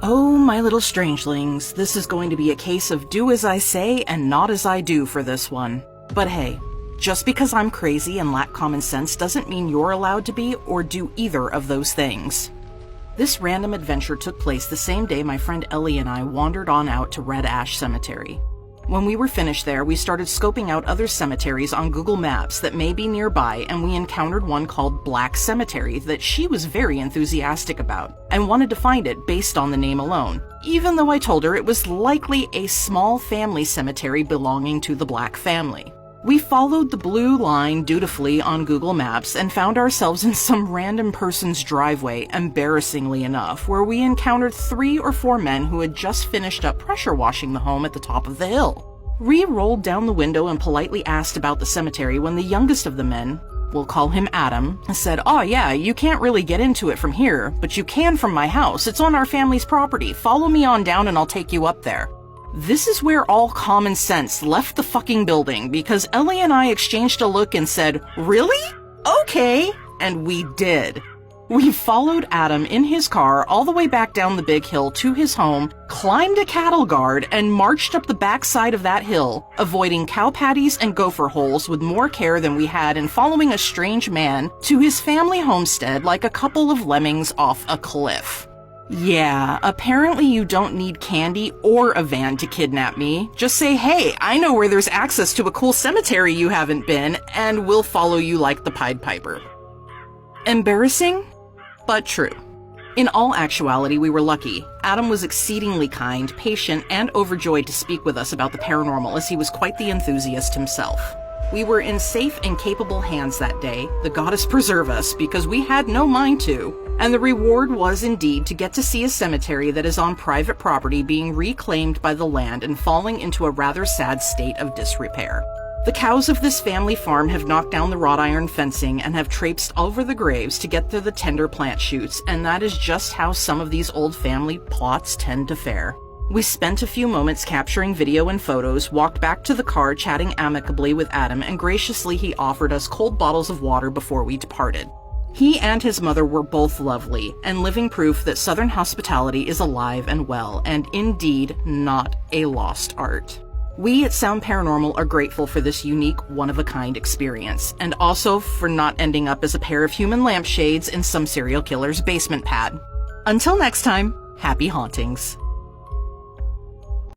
Oh, my little strangelings, this is going to be a case of do as I say and not as I do for this one. But hey, just because I'm crazy and lack common sense doesn't mean you're allowed to be or do either of those things. This random adventure took place the same day my friend Ellie and I wandered on out to Red Ash Cemetery. When we were finished there, we started scoping out other cemeteries on Google Maps that may be nearby, and we encountered one called Black Cemetery that she was very enthusiastic about, and wanted to find it based on the name alone, even though I told her it was likely a small family cemetery belonging to the Black family. We followed the blue line dutifully on Google Maps and found ourselves in some random person's driveway, embarrassingly enough, where we encountered 3 or 4 men who had just finished up pressure washing the home at the top of the hill. We rolled down the window and politely asked about the cemetery when the youngest of the men, we'll call him Adam, said, "Oh yeah, you can't really get into it from here, but you can from my house. It's on our family's property. Follow me on down and I'll take you up there." This is where all common sense left the fucking building, because Ellie and I exchanged a look and said, "Really? Okay." And we did. We followed Adam in his car all the way back down the big hill to his home, climbed a cattle guard, and marched up the backside of that hill, avoiding cow patties and gopher holes with more care than we had, and following a strange man to his family homestead like a couple of lemmings off a cliff. Yeah, apparently you don't need candy or a van to kidnap me. Just say, "Hey, I know where there's access to a cool cemetery you haven't been," and we'll follow you like the Pied Piper. Embarrassing, but true. In all actuality, we were lucky. Adam was exceedingly kind, patient, and overjoyed to speak with us about the paranormal, as he was quite the enthusiast himself. We were in safe and capable hands that day, the goddess preserve us, because we had no mind to. And the reward was indeed to get to see a cemetery that is on private property being reclaimed by the land and falling into a rather sad state of disrepair. The cows of this family farm have knocked down the wrought iron fencing and have traipsed over the graves to get to the tender plant shoots, and that is just how some of these old family plots tend to fare. We spent a few moments capturing video and photos, walked back to the car chatting amicably with Adam, and graciously he offered us cold bottles of water before we departed. He and his mother were both lovely, and living proof that Southern hospitality is alive and well, and indeed not a lost art. We at Sound Paranormal are grateful for this unique, one-of-a-kind experience, and also for not ending up as a pair of human lampshades in some serial killer's basement pad. Until next time, happy hauntings.